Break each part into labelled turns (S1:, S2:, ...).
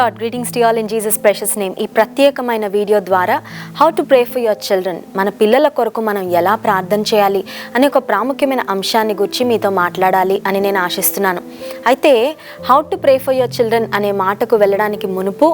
S1: Lord, greetings to all in Jesus precious name. ఈ ప్రత్యేకమైన video ద్వారా how to pray for your children, మన పిల్లల కొరకు మనం ఎలా ప్రార్థన చేయాలి అనే ఒక ప్రాముఖ్యమైన అంశాన్ని గురించి మీతో మాట్లాడాలి అని నేను ఆశిస్తున్నాను. అయితే how to pray for your children అనే మాటకు వెళ్ళడానికి మునుపు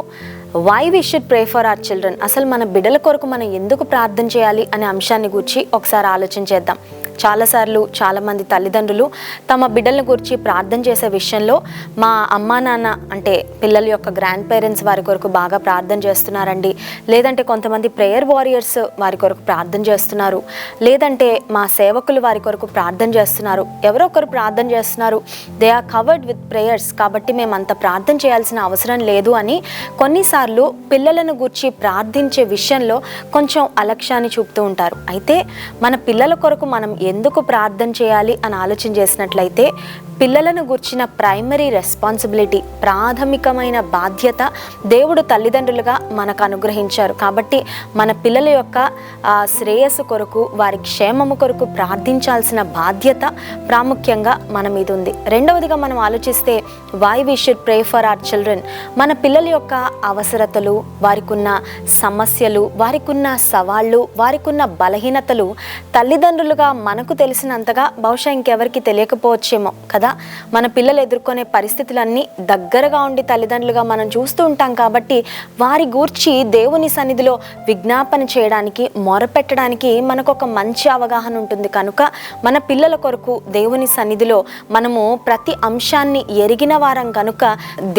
S1: why we should pray for our children, అసలు మన బిడ్డల కొరకు మనం ఎందుకు ప్రార్థన చేయాలి అనే అంశాన్ని గురించి ఒకసారి ఆలోచించేద్దాం. చాలాసార్లు చాలామంది తల్లిదండ్రులు తమ బిడ్డల గురించి ప్రార్థన చేసే విషయంలో మా అమ్మా నాన్న అంటే పిల్లల యొక్క గ్రాండ్ పేరెంట్స్ వారి కొరకు బాగా ప్రార్థన చేస్తున్నారండి, లేదంటే కొంతమంది ప్రేయర్ వారియర్స్ వారి కొరకు ప్రార్థన చేస్తున్నారు, లేదంటే మా సేవకులు వారి కొరకు ప్రార్థన చేస్తున్నారు, ఎవరో ఒకరు ప్రార్థన చేస్తున్నారు, they are covered with prayers, కాబట్టి మేము అంత ప్రార్థన చేయాల్సిన అవసరం లేదు అని కొన్నిసార్లు పిల్లలను గురించి ప్రార్థించే విషయంలో కొంచెం అలక్ష్యాన్ని చూపుతూ ఉంటారు. అయితే మన పిల్లల కొరకు మనం ఎందుకు ప్రార్థన చేయాలి అని ఆలోచన చేసినట్లయితే పిల్లలను గుర్చిన ప్రైమరీ రెస్పాన్సిబిలిటీ, ప్రాథమికమైన బాధ్యత దేవుడు తల్లిదండ్రులుగా మనకు అనుగ్రహించారు. కాబట్టి మన పిల్లల యొక్క శ్రేయస్సు కొరకు, వారి క్షేమము కొరకు ప్రార్థించాల్సిన బాధ్యత ప్రాముఖ్యంగా మన మీద ఉంది. రెండవదిగా మనం ఆలోచిస్తే why we should pray for our children, మన పిల్లల యొక్క అవసరతలు, వారికి ఉన్న సమస్యలు, వారికి ఉన్న సవాళ్ళు, వారికి ఉన్న బలహీనతలు తల్లిదండ్రులుగా మనకు తెలిసినంతగా బహుశా ఇంకెవరికి తెలియకపోవచ్చేమో కదా. మన పిల్లలు ఎదుర్కొనే పరిస్థితులన్నీ దగ్గరగా ఉండి తల్లిదండ్రులుగా మనం చూస్తూ ఉంటాం. కాబట్టి వారి గూర్చి దేవుని సన్నిధిలో విజ్ఞాపన చేయడానికి, మొరపెట్టడానికి మనకు ఒక మంచి అవగాహన ఉంటుంది. కనుక మన పిల్లల కొరకు దేవుని సన్నిధిలో మనము ప్రతి అంశాన్ని ఎరిగిన వారం కనుక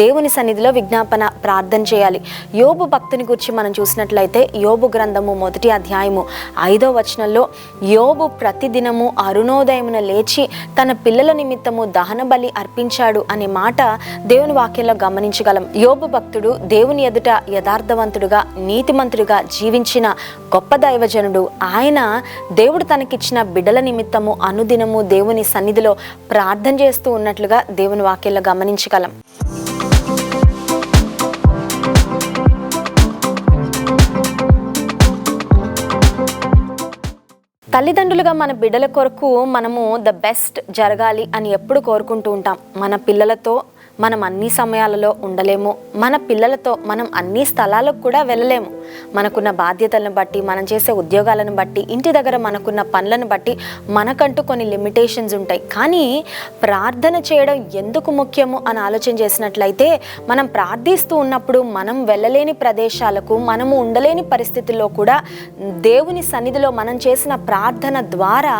S1: దేవుని సన్నిధిలో విజ్ఞాపన ప్రార్థన చేయాలి. యోబు భక్తుని గురించి మనం చూసినట్లయితే యోబు గ్రంథము 1వ అధ్యాయము 5వ వచనంలో యోబు ప్రతిదినము అరుణోదయమున లేచి తన పిల్లల నిమిత్తము దహన బలి అర్పించాడు అనే మాట దేవుని వాక్యంలో గమనించగలం. యోబు భక్తుడు దేవుని ఎదుట యథార్థవంతుడుగా, నీతిమంతుడిగా జీవించిన గొప్ప దైవజనుడు. ఆయన దేవుడు తనకిచ్చిన బిడ్డల నిమిత్తము అనుదినము దేవుని సన్నిధిలో ప్రార్థన చేస్తూ ఉన్నట్లుగా దేవుని వాక్యంలో గమనించగలం. తల్లిదండ్రులుగా మన బిడ్డల కొరకు మనము ద బెస్ట్ జరగాలి అని ఎప్పుడు కోరుకుంటూ ఉంటాం. మన పిల్లలతో మనం అన్ని సమయాలలో ఉండలేము, మన పిల్లలతో మనం అన్ని స్థలాలకు కూడా వెళ్ళలేము. మనకున్న బాధ్యతలను బట్టి, మనం చేసే ఉద్యోగాలను బట్టి, ఇంటి దగ్గర మనకున్న పనులను బట్టి మనకంటూ కొన్ని లిమిటేషన్స్ ఉంటాయి. కానీ ప్రార్థన చేయడం ఎందుకు ముఖ్యము అని ఆలోచన చేసినట్లయితే మనం ప్రార్థిస్తూ ఉన్నప్పుడు మనం వెళ్ళలేని ప్రదేశాలకు, మనము ఉండలేని పరిస్థితుల్లో కూడా దేవుని సన్నిధిలో మనం చేసిన ప్రార్థన ద్వారా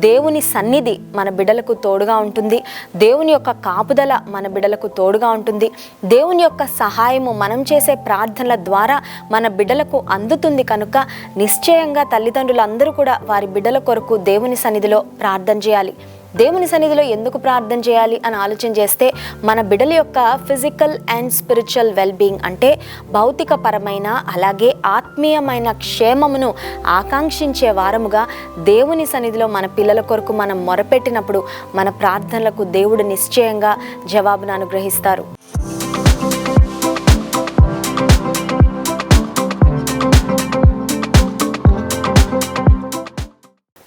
S1: దేవుని సన్నిధి మన బిడ్డలకు తోడుగా ఉంటుంది. దేవుని యొక్క కాపుదల మన బిడ్డలకు తోడుగా ఉంటుంది. దేవుని యొక్క సహాయము మనం చేసే ప్రార్థనల ద్వారా మన బిడ్డలకు అందుతుంది. కనుక నిశ్చయంగా తల్లిదండ్రులందరూ కూడా వారి బిడ్డల కొరకు దేవుని సన్నిధిలో ప్రార్థన చేయాలి. దేవుని సన్నిధిలో ఎందుకు ప్రార్థన చేయాలి అని ఆలోచన చేస్తే మన బిడ్డల యొక్క ఫిజికల్ అండ్ స్పిరిచువల్ వెల్బీయింగ్ అంటే భౌతిక పరమైన అలాగే ఆత్మీయమైన క్షేమమును ఆకాంక్షించే వారముగా దేవుని సన్నిధిలో మన పిల్లల కొరకు మనం మొరపెట్టినప్పుడు మన ప్రార్థనలకు దేవుడు నిశ్చయంగా జవాబును అనుగ్రహిస్తారు.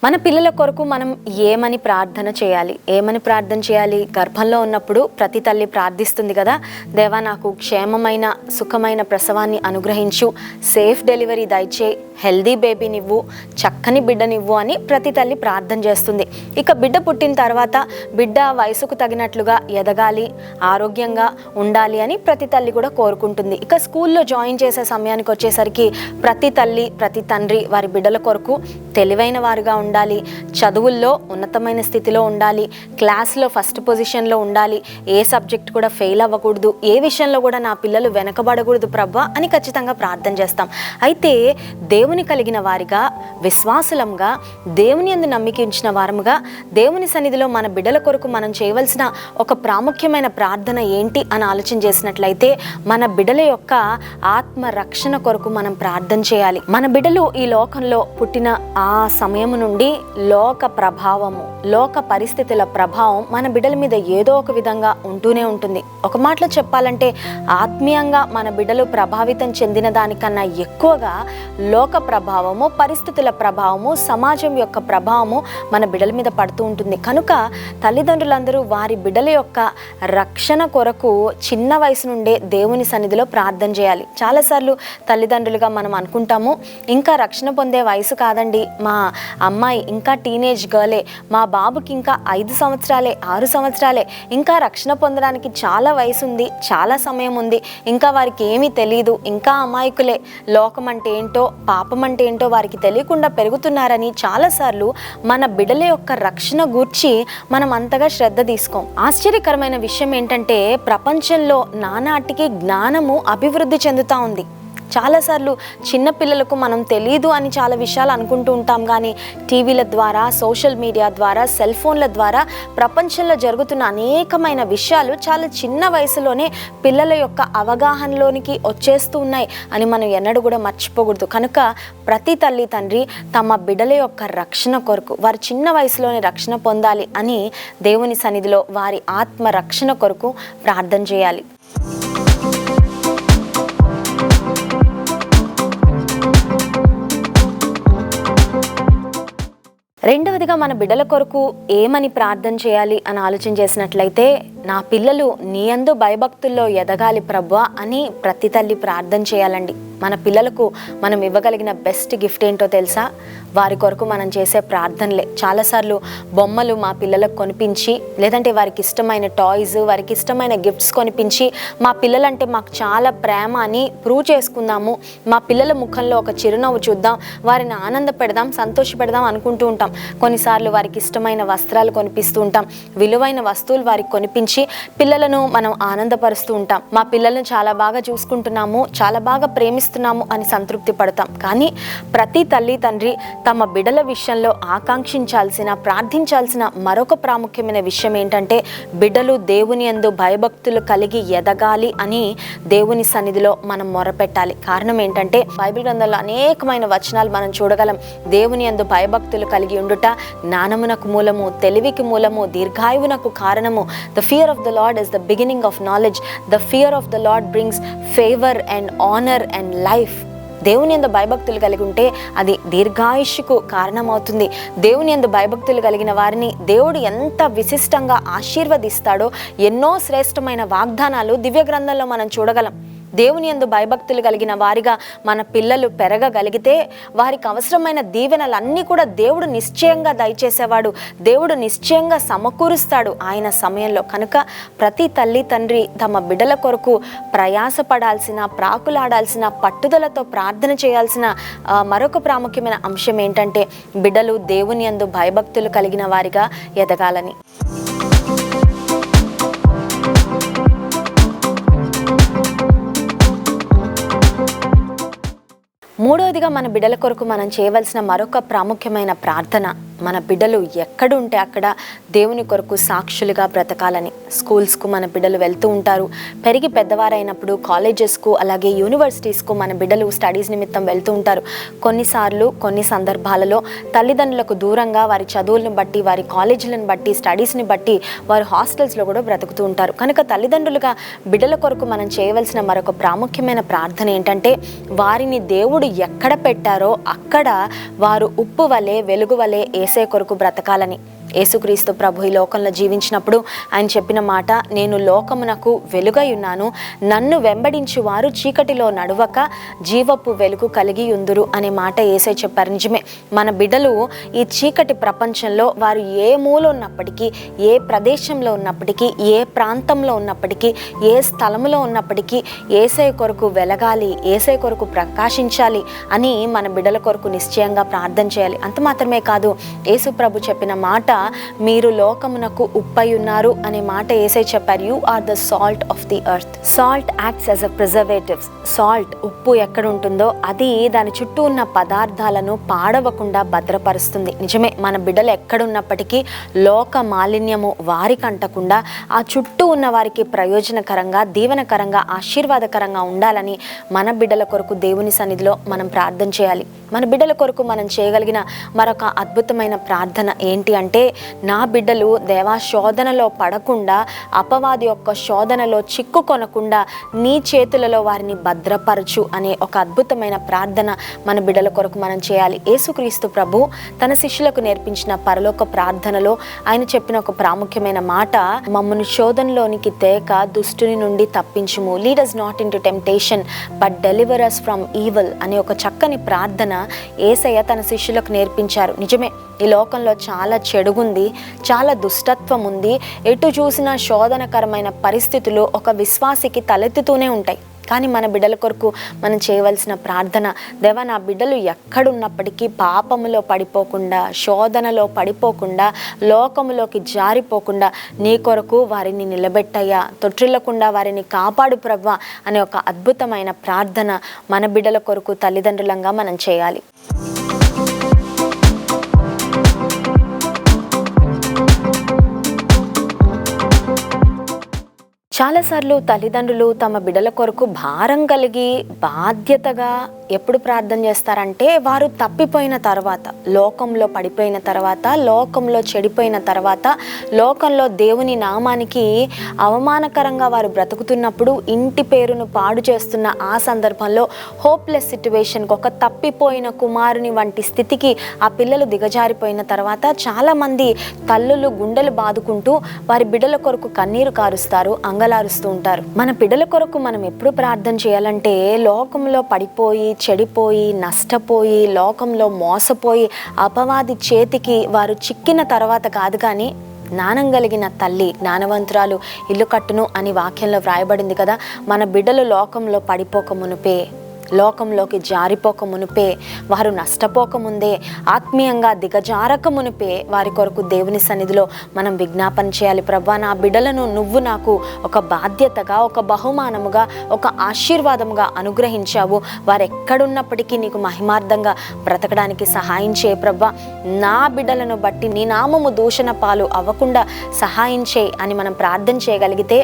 S1: మన పిల్లల కొరకు మనం ఏమని ప్రార్థన చేయాలి? గర్భంలో ఉన్నప్పుడు ప్రతి తల్లి ప్రార్థిస్తుంది కదా, దేవా నాకు క్షేమమైన సుఖమైన ప్రసవాన్ని అనుగ్రహించు, సేఫ్ డెలివరీ దయచేయి, హెల్దీ బేబీనివ్వు, చక్కని బిడ్డనివ్వు అని ప్రతి తల్లి ప్రార్థన చేస్తుంది. ఇక బిడ్డ పుట్టిన తర్వాత బిడ్డ వయసుకు తగినట్లుగా ఎదగాలి, ఆరోగ్యంగా ఉండాలి అని ప్రతి తల్లి కూడా కోరుకుంటుంది. ఇక స్కూల్లో జాయిన్ చేసే సమయానికి వచ్చేసరికి ప్రతి తల్లి, ప్రతి తండ్రి వారి బిడ్డల కొరకు తెలివైన వారుగా ఉండాలి, చదువుల్లో ఉన్నతమైన స్థితిలో ఉండాలి, క్లాస్లో ఫస్ట్ పొజిషన్లో ఉండాలి, ఏ సబ్జెక్ట్ కూడా ఫెయిల్ అవ్వకూడదు, ఏ విషయంలో కూడా నా పిల్లలు వెనకబడకూడదు ప్రభువా అని ఖచ్చితంగా ప్రార్థన చేస్తాం. అయితే దేవుని కలిగిన వారిగా, విశ్వాసులంగా, దేవుని యందు నమ్మిక ఉంచిన వారముగా దేవుని సన్నిధిలో మన బిడ్డల కొరకు మనం చేయవలసిన ఒక ప్రాముఖ్యమైన ప్రార్థన ఏంటి అని ఆలోచన చేసినట్లయితే మన బిడ్డల యొక్క ఆత్మ రక్షణ కొరకు మనం ప్రార్థన చేయాలి. మన బిడ్డలు ఈ లోకంలో పుట్టిన ఆ సమయం నుండి చూడండి, లోక ప్రభావము, లోక పరిస్థితుల ప్రభావం మన బిడ్డల మీద ఏదో ఒక విధంగా ఉంటూనే ఉంటుంది. ఒక మాటలో చెప్పాలంటే ఆత్మీయంగా మన బిడ్డలు ప్రభావితం చెందిన దానికన్నా ఎక్కువగా లోక ప్రభావము, పరిస్థితుల ప్రభావము, సమాజం యొక్క ప్రభావము మన బిడ్డల మీద పడుతూ ఉంటుంది. కనుక తల్లిదండ్రులందరూ వారి బిడ్డల యొక్క రక్షణ కొరకు చిన్న వయసు నుండే దేవుని సన్నిధిలో ప్రార్థన చేయాలి. చాలాసార్లు తల్లిదండ్రులుగా మనం అనుకుంటాము, ఇంకా రక్షణ పొందే వయసు కాదండి, మా అమ్మాయి ఇంకా టీనేజ్ గర్లే, మా బాబుకి ఇంకా 5 సంవత్సరాలే 6 సంవత్సరాలే, ఇంకా రక్షణ పొందడానికి చాలా వయసు ఉంది, చాలా సమయం ఉంది, ఇంకా వారికి ఏమీ తెలియదు, ఇంకా అమాయకులే, లోకం అంటే ఏంటో పాపం అంటే ఏంటో వారికి తెలియకుండా పెరుగుతున్నారని చాలాసార్లు మన బిడ్డల యొక్క రక్షణ గూర్చి మనం అంతగా శ్రద్ధ తీసుకోం. ఆశ్చర్యకరమైన విషయం ఏంటంటే ప్రపంచంలో నానాటికి జ్ఞానము అభివృద్ధి చెందుతూ ఉంది. చాలాసార్లు చిన్నపిల్లలకు మనం తెలీదు అని చాలా విషయాలు అనుకుంటూ ఉంటాం, కానీ టీవీల ద్వారా, సోషల్ మీడియా ద్వారా, సెల్ ఫోన్ల ద్వారా ప్రపంచంలో జరుగుతున్న అనేకమైన విషయాలు చాలా చిన్న వయసులోనే పిల్లల యొక్క అవగాహనలోనికి వచ్చేస్తూ ఉన్నాయి అని మనం ఎన్నడూ కూడా మర్చిపోకూడదు. కనుక ప్రతి తల్లి తండ్రి తమ బిడ్డల యొక్క రక్షణ కొరకు, వారి చిన్న వయసులోనే రక్షణ పొందాలి అని దేవుని సన్నిధిలో వారి ఆత్మ రక్షణ కొరకు ప్రార్థన చేయాలి. రెండవదిగా మన బిడ్డల కొరకు ఏమని ప్రార్థన చేయాలి అని ఆలోచన చేసినట్లయితే, నా పిల్లలు నీ యందు భయభక్తుల్లో ఎదగాలి ప్రభువా అని ప్రతి తల్లి ప్రార్థన చేయాలండి. మన పిల్లలకు మనం ఇవ్వగలిగిన బెస్ట్ గిఫ్ట్ ఏంటో తెలుసా? వారి కొరకు మనం చేసే ప్రార్థనలే. చాలాసార్లు బొమ్మలు మా పిల్లలకు కొనిపించి, లేదంటే వారికి ఇష్టమైన టాయ్స్, వారికి ఇష్టమైన గిఫ్ట్స్ కొనిపించి, మా పిల్లలంటే మాకు చాలా ప్రేమ అని ప్రూవ్ చేసుకుందాము, మా పిల్లల ముఖంలో ఒక చిరునవ్వు చూద్దాం, వారిని ఆనంద పెడదాం, సంతోష పెడదాం అనుకుంటూ ఉంటాం. కొన్నిసార్లు వారికి ఇష్టమైన వస్త్రాలు కొనిపిస్తూ ఉంటాం, విలువైన వస్తువులు వారికి కొనిపించి పిల్లలను మనం ఆనందపరుస్తూ ఉంటాం. మా పిల్లలను చాలా బాగా చూసుకుంటున్నాము, చాలా బాగా ప్రేమిస్తున్నాము అని సంతృప్తి పడతాం. కానీ ప్రతి తల్లి తండ్రి తమ బిడ్డల విషయంలో ఆకాంక్షించాల్సిన, ప్రార్థించాల్సిన మరొక ప్రాముఖ్యమైన విషయం ఏంటంటే, బిడ్డలు దేవుని యందు భయభక్తులు కలిగి ఎదగాలి అని దేవుని సన్నిధిలో మనం మొరపెట్టాలి. కారణం ఏంటంటే బైబిల్ గ్రంథంలో అనేకమైన వచనాలు మనం చూడగలం. దేవుని యందు భయభక్తులు కలిగి ఉండుట జ్ఞానమునకు మూలము, తెలివికి మూలము, దీర్ఘాయువునకు కారణము. The fear of the Lord is the beginning of knowledge. The fear of the Lord brings favor and honor and life. దేవుని యందు భయభక్తులు కలిగి ఉంటే అది దీర్ఘాయుష్కు కారణమవుతుంది. దేవుని యందు భయభక్తులు కలిగిన వారిని దేవుడు ఎంత విశిష్టంగా ఆశీర్వదిస్తాడో ఎన్నో శ్రేష్టమైన వాగ్దానాలు దివ్య గ్రంథంలో మనం చూడగలం. దేవుని యందు భయభక్తులు కలిగిన వారిగా మన పిల్లలు పెరగగలిగితే వారికి అవసరమైన దీవెనలన్నీ కూడా దేవుడు నిశ్చయంగా దయచేసేవాడు, దేవుడు నిశ్చయంగా సమకూరుస్తాడు ఆయన సమయంలో. కనుక ప్రతి తల్లి తండ్రి తమ బిడ్డల కొరకు ప్రయాసపడాల్సిన, ప్రాకులాడాల్సిన, పట్టుదలతో ప్రార్థన చేయాల్సిన మరొక ప్రాముఖ్యమైన అంశం ఏంటంటే, బిడ్డలు దేవుని యందు భయభక్తులు కలిగిన వారిగా ఎదగాలని. మూడవదిగా మన బిడ్డల కొరకు మనం చేయవలసిన మరొక ప్రాముఖ్యమైన ప్రార్థన, మన బిడ్డలు ఎక్కడుంటే అక్కడ దేవుని కొరకు సాక్షులుగా బ్రతకాలని. స్కూల్స్కు మన బిడ్డలు వెళ్తూ ఉంటారు, పెరిగి పెద్దవారైనప్పుడు కాలేజెస్కు అలాగే యూనివర్సిటీస్కు మన బిడ్డలు స్టడీస్ నిమిత్తం వెళ్తూ ఉంటారు. కొన్నిసార్లు కొన్ని సందర్భాలలో తల్లిదండ్రులకు దూరంగా వారి చదువులను బట్టి, వారి కాలేజీలను బట్టి, స్టడీస్ని బట్టి వారు హాస్టల్స్లో కూడా బ్రతుకుతూ ఉంటారు. కనుక తల్లిదండ్రులుగా బిడ్డల కొరకు మనం చేయవలసిన మరొక ప్రాముఖ్యమైన ప్రార్థన ఏంటంటే, వారిని దేవుడు ఎక్కడ పెట్టారో అక్కడ వారు ఉప్పు వలె, వెలుగు వలె యేసే కొరకు బ్రతకాలని. యేసుక్రీస్తు ప్రభు ఈ లోకంలో జీవించినప్పుడు ఆయన చెప్పిన మాట, నేను లోకమునకు వెలుగై ఉన్నాను, నన్ను వెంబడించి వారు చీకటిలో నడవక జీవపు వెలుగు కలిగి ఉందురు అనే మాట యేసే చెప్పారు. నిజమే, మన బిడ్డలు ఈ చీకటి ప్రపంచంలో వారు ఏ మూల ఉన్నప్పటికీ, ఏ ప్రదేశంలో ఉన్నప్పటికీ, ఏ ప్రాంతంలో ఉన్నప్పటికీ, ఏ స్థలంలో ఉన్నప్పటికీ యేసే కొరకు వెలగాలి, యేసే కొరకు ప్రకాశించాలి అని మన బిడ్డల కొరకు నిశ్చయంగా ప్రార్థన చేయాలి. అంత మాత్రమే కాదు, యేసు ప్రభు చెప్పిన మాట, మీరు లోకమునకు ఉప్పై ఉన్నారు అనే మాట యేసే చెప్పారు. You are the salt of the earth. Salt acts as a preservatives. Salt, ఉప్పు ఎక్కడ ఉంటుందో అది దాని చుట్టూ ఉన్న పదార్థాలను పాడవకుండా భద్రపరుస్తుంది. నిజమే, మన బిడ్డలు ఎక్కడున్నప్పటికీ లోక మాలిన్యము వారికి అంటకుండా ఆ చుట్టూ ఉన్న వారికి ప్రయోజనకరంగా, దీవెనకరంగా, ఆశీర్వాదకరంగా ఉండాలని మన బిడ్డల కొరకు దేవుని సన్నిధిలో మనం ప్రార్థన చేయాలి. మన బిడ్డల కొరకు మనం చేయగలిగిన మరొక అద్భుతమైన ప్రార్థన ఏంటి అంటే, నా బిడ్డలు దేవా శోధనలో పడకుండా, అపవాది యొక్క శోధనలో చిక్కుకొనకుండా నీ చేతులలో వారిని భద్రపరచు అనే ఒక అద్భుతమైన ప్రార్థన మన బిడ్డల కొరకు మనం చేయాలి. యేసుక్రీస్తు ప్రభు తన శిష్యులకు నేర్పించిన పరలోక ప్రార్థనలో ఆయన చెప్పిన ఒక ప్రాముఖ్యమైన మాట, మమ్మను శోధనలోనికి తేక దుష్టుని నుండి తప్పించుము, lead us not into temptation but deliver us from evil అనే ఒక చక్కని ప్రార్థన యేసయ్య తన శిష్యులకు నేర్పించారు. నిజమే, ఈ లోకంలో చాలా చెడుగుంది, చాలా దుష్టత్వం ఉంది. ఎటు చూసినా శోధనకరమైన పరిస్థితులు ఒక విశ్వాసికి తలెత్తుతూనే ఉంటాయి. కానీ మన బిడ్డల కొరకు మనం చేయవలసిన ప్రార్థన, దేవా నా బిడ్డలు ఎక్కడున్నప్పటికీ పాపములో పడిపోకుండా, శోధనలో పడిపోకుండా, లోకములోకి జారిపోకుండా నీ కొరకు వారిని నిలబెట్టయ్యా, తొట్టిల్లకుండా వారిని కాపాడు ప్రభువా అనే ఒక అద్భుతమైన ప్రార్థన మన బిడ్డల కొరకు తల్లిదండ్రులంగా మనం చేయాలి. చాలాసార్లు తల్లిదండ్రులు తమ బిడ్డల కొరకు భారం కలిగి బాధ్యతగా ఎప్పుడు ప్రార్థన చేస్తారంటే, వారు తప్పిపోయిన తర్వాత, లోకంలో పడిపోయిన తర్వాత, లోకంలో చెడిపోయిన తర్వాత, లోకంలో దేవుని నామానికి అవమానకరంగా వారు బ్రతుకుతున్నప్పుడు, ఇంటి పేరును పాడు చేస్తున్న ఆ సందర్భంలో హోప్లెస్ సిట్యువేషన్కి, ఒక తప్పిపోయిన కుమారుని వంటి స్థితికి ఆ పిల్లలు దిగజారిపోయిన తర్వాత చాలామంది తల్లులు గుండెలు బాదుకుంటూ వారి బిడ్డల కొరకు కన్నీరు కారుస్తారు, అంగలారుస్తూ ఉంటారు. మన బిడ్డల కొరకు మనం ఎప్పుడు ప్రార్థన చేయాలంటే, లోకంలో పడిపోయి చెడిపోయి నష్టపోయి లోకంలో మోసపోయి అపవాది చేతికి వారు చిక్కిన తర్వాత కాదు, కానీ జ్ఞానం కలిగిన తల్లి, జ్ఞానవంతురాలు ఇల్లు కట్టును అని వాక్యంలో వ్రాయబడింది కదా. మన బిడ్డలు లోకంలో పడిపోక మునుపే, లోకంలోకి జారిపోక మునిపే, వారు నష్టపోక ముందే, ఆత్మీయంగా దిగజారక మునిపే వారి కొరకు దేవుని సన్నిధిలో మనం విజ్ఞాపన చేయాలి. ప్రభువా నా బిడ్డలను నువ్వు నాకు ఒక బాధ్యతగా, ఒక బహుమానముగా, ఒక ఆశీర్వాదముగా అనుగ్రహించావు. వారు ఎక్కడున్నప్పటికీ నీకు మహిమార్థంగా బ్రతకడానికి సహాయం చేయి ప్రభువా. నా బిడ్డలను బట్టి నీ నామము దూషణ పాలు అవ్వకుండా సహాయం చేయి అని మనం ప్రార్థన చేయగలిగితే,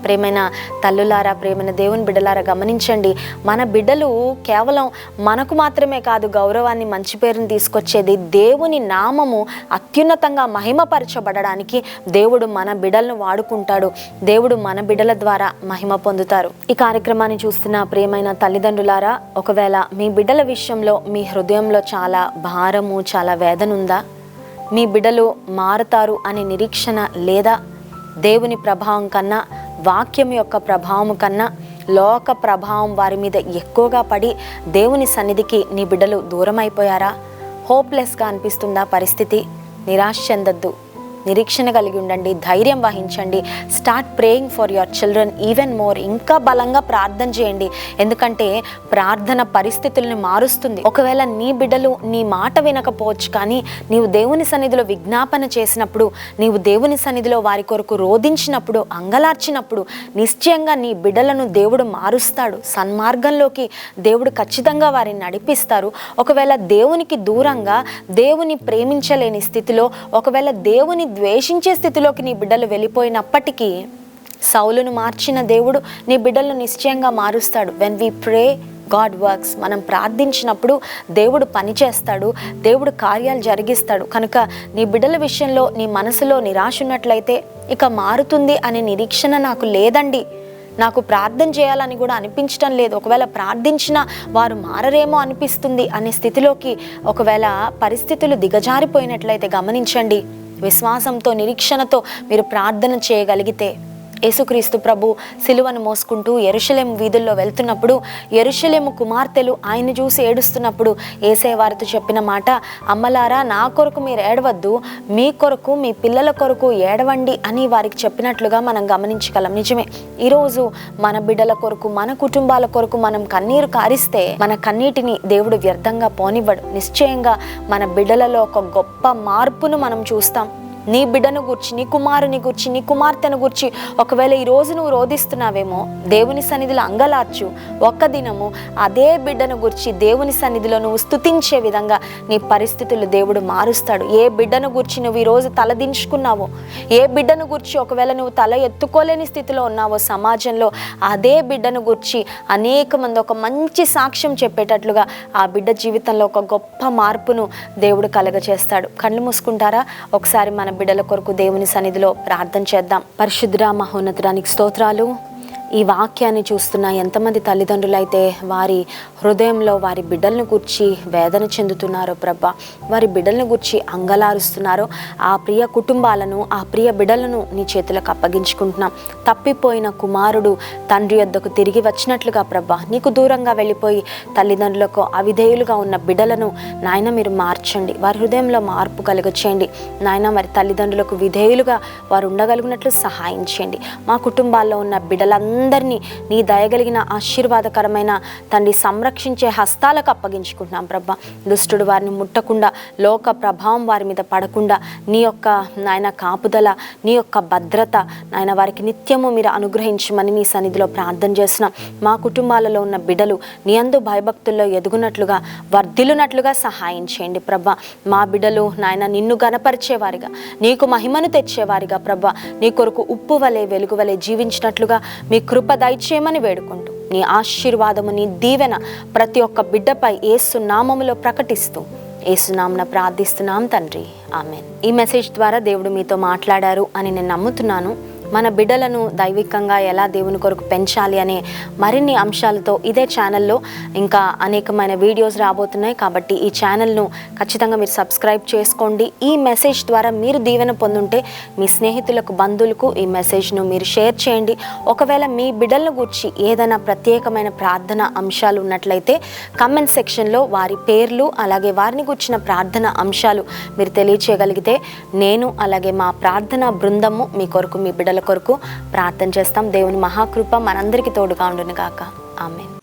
S1: ప్రేమైన తల్లులారా, ప్రేమైన దేవుని బిడ్డలారా గమనించండి, మన బిడ్డలు కేవలం మనకు మాత్రమే కాదు గౌరవాన్ని, మంచి పేరుని తీసుకొచ్చేది. దేవుని నామము అత్యున్నతంగా మహిమపరచబడడానికి దేవుడు మన బిడ్డలను వాడుకుంటాడు. దేవుడు మన బిడ్డల ద్వారా మహిమ పొందుతారు. ఈ కార్యక్రమాన్ని చూస్తున్న ప్రేమైన తల్లిదండ్రులారా, ఒకవేళ మీ బిడ్డల విషయంలో మీ హృదయంలో చాలా భారము, చాలా వేదన ఉందా? మీ బిడ్డలు మారుతారు అనే నిరీక్షణ లేదా? దేవుని ప్రభావం కన్నా, వాక్యం యొక్క ప్రభావం కన్నా లోక ప్రభావం వారి మీద ఎక్కువగా పడి దేవుని సన్నిధికి నీ బిడ్డలు దూరం అయిపోయారా? హోప్లెస్గా అనిపిస్తుందా పరిస్థితి? నిరాశ చెందొద్దు, నిరీక్షణ కలిగి ఉండండి, ధైర్యం వహించండి. Start praying for your children even more. ఇంకా బలంగా ప్రార్థన చేయండి, ఎందుకంటే ప్రార్థన పరిస్థితుల్ని మారుస్తుంది. ఒకవేళ నీ బిడ్డలు నీ మాట వినకపోవచ్చు, కానీ నీవు దేవుని సన్నిధిలో విజ్ఞాపన చేసినప్పుడు, నీవు దేవుని సన్నిధిలో వారి కొరకు రోధించినప్పుడు, అంగలార్చినప్పుడు నిశ్చయంగా నీ బిడ్డలను దేవుడు మారుస్తాడు. సన్మార్గంలోకి దేవుడు ఖచ్చితంగా వారిని నడిపిస్తారు. ఒకవేళ దేవునికి దూరంగా, దేవుని ప్రేమించలేని స్థితిలో, ఒకవేళ దేవుని ద్వేషించే స్థితిలోకి నీ బిడ్డలు వెళ్ళిపోయినప్పటికీ, సౌలును మార్చిన దేవుడు నీ బిడ్డలను నిశ్చయంగా మారుస్తాడు. When we pray God works. మనం ప్రార్థించినప్పుడు దేవుడు పని చేస్తాడు, దేవుడు కార్యాలు జరిగిస్తాడు. కనుక నీ బిడ్డల విషయంలో నీ మనసులో నిరాశ ఉన్నట్లయితే, ఇక మారుతుంది అనే నిరీక్షణ నాకు లేదండి, నాకు ప్రార్థన చేయాలని కూడా అనిపించడం లేదు, ఒకవేళ ప్రార్థించినా వారు మారరేమో అనిపిస్తుంది అనే స్థితిలోకి ఒకవేళ పరిస్థితులు దిగజారిపోయినట్లయితే గమనించండి, విశ్వాసంతో, నిరీక్షణతో మీరు ప్రార్థన చేయగలిగితే, యేసుక్రీస్తు ప్రభు సిలువను మోసుకుంటూ యెరూషలేము వీధుల్లో వెళ్తున్నప్పుడు, యెరూషలేము కుమార్తెలు ఆయన్ని చూసి ఏడుస్తున్నప్పుడు యేసయ్య వారితో చెప్పిన మాట, అమ్మలారా నా కొరకు మీరు ఏడవద్దు, మీ కొరకు, మీ పిల్లల కొరకు ఏడవండి అని వారికి చెప్పినట్లుగా మనం గమనించగలం. నిజమే, ఈరోజు మన బిడ్డల కొరకు, మన కుటుంబాల కొరకు మనం కన్నీరు కారిస్తే మన కన్నీటిని దేవుడు వ్యర్థంగా పోనివ్వడు. నిశ్చయంగా మన బిడ్డలలో ఒక గొప్ప మార్పును మనం చూస్తాం. నీ బిడ్డను గూర్చి, నీ కుమారుని గూర్చి, నీ కుమార్తెను గూర్చి ఒకవేళ ఈరోజు నువ్వు రోధిస్తున్నావేమో, దేవుని సన్నిధిలో అంగలార్చు. ఒక్క దినము అదే బిడ్డను గూర్చి దేవుని సన్నిధిలో నువ్వు స్తుతించే విధంగా నీ పరిస్థితులు దేవుడు మారుస్తాడు. ఏ బిడ్డను గూర్చి నువ్వు ఈరోజు తలదించుకున్నావో, ఏ బిడ్డను గూర్చి ఒకవేళ నువ్వు తల ఎత్తుకోలేని స్థితిలో ఉన్నావో సమాజంలో, అదే బిడ్డను గూర్చి అనేక మంది ఒక మంచి సాక్ష్యం చెప్పేటట్లుగా ఆ బిడ్డ జీవితంలో ఒక గొప్ప మార్పును దేవుడు కలగచేస్తాడు. కళ్ళు మూసుకుంటారా? ఒకసారి మన బిడ్డల కొరకు దేవుని సన్నిధిలో ప్రార్థన చేద్దాం. పరిశుద్ధ మహోన్నతుడానికి స్తోత్రాలు. ఈ వాక్యాన్ని చూస్తున్న ఎంతమంది తల్లిదండ్రులైతే వారి హృదయంలో వారి బిడ్డలను గూర్చి వేదన చెందుతున్నారో ప్రభా, వారి బిడ్డలను గూర్చి అంగలారుస్తున్నారో, ఆ ప్రియ కుటుంబాలను, ఆ ప్రియ బిడ్డలను నీ చేతులకు అప్పగించుకుంటున్నాం. తప్పిపోయిన కుమారుడు తండ్రి యొద్దకు తిరిగి వచ్చినట్లుగా ప్రభా, నీకు దూరంగా వెళ్ళిపోయి తల్లిదండ్రులకు అవిధేయులుగా ఉన్న బిడ్డలను నాయన మీరు మార్చండి. వారి హృదయంలో మార్పు కలుగచేయండి నాయన. వారి తల్లిదండ్రులకు విధేయులుగా వారు ఉండగలిగినట్లు సహాయం చేయండి. మా కుటుంబాల్లో ఉన్న బిడ్డలందరినీ నీ దయగలిగిన ఆశీర్వాదకరమైన తండ్రి సంరక్షించే హస్తాలకు అప్పగించుకుంటున్నాం ప్రభా. దుష్టుడు వారిని ముట్టకుండా, లోక ప్రభావం వారి మీద పడకుండా నీ యొక్క నాయన కాపుదల, నీ యొక్క భద్రత నాయన వారికి నిత్యము మీరు అనుగ్రహించమని నీ సన్నిధిలో ప్రార్థన చేస్తున్నాం. మా కుటుంబాలలో ఉన్న బిడ్డలు నీ యందు భయభక్తుల్లో ఎదుగునట్లుగా, వర్ధిల్లునట్లుగా సహాయం చేయండి ప్రభా. మా బిడ్డలు నాయన నిన్ను గణపరిచేవారిగా, నీకు మహిమను తెచ్చేవారిగా ప్రభా, నీ కొరకు ఉప్పు వలె వెలుగు వలె జీవించినట్లుగా మీ కృప దయచేయమని వేడుకుంటూ, నీ ఆశీర్వాదము, నీ దీవెన ప్రతి ఒక్క బిడ్డపై యేసు నామములో ప్రకటిస్తూ యేసు నామమున ప్రార్థిస్తున్నాం తండ్రి, ఆమేన్. ఈ మెసేజ్ ద్వారా దేవుడు మీతో మాట్లాడారు అని నేను నమ్ముతున్నాను. మన బిడ్డలను దైవికంగా ఎలా దేవుని కొరకు పెంచాలి అనే మరిన్ని అంశాలతో ఇదే ఛానల్లో ఇంకా అనేకమైన వీడియోస్ రాబోతున్నాయి. కాబట్టి ఈ ఛానల్ను ఖచ్చితంగా మీరు సబ్స్క్రైబ్ చేసుకోండి. ఈ మెసేజ్ ద్వారా మీరు దీవెన పొందుంటే మీ స్నేహితులకు, బంధువులకు ఈ మెసేజ్ను మీరు షేర్ చేయండి. ఒకవేళ మీ బిడ్డలను గూర్చి ఏదైనా ప్రత్యేకమైన ప్రార్థన అంశాలు ఉన్నట్లయితే కమెంట్ సెక్షన్లో వారి పేర్లు అలాగే వారిని గూర్చిన ప్రార్థన అంశాలు మీరు తెలియచేయగలిగితే నేను అలాగే మా ప్రార్థనా బృందము మీ కొరకు, మీ బిడ్డల కొరకు ప్రార్థన చేస్తాం. దేవుని మహాకృప మనందరికీ తోడుగా ఉండును గాక. ఆమేన్.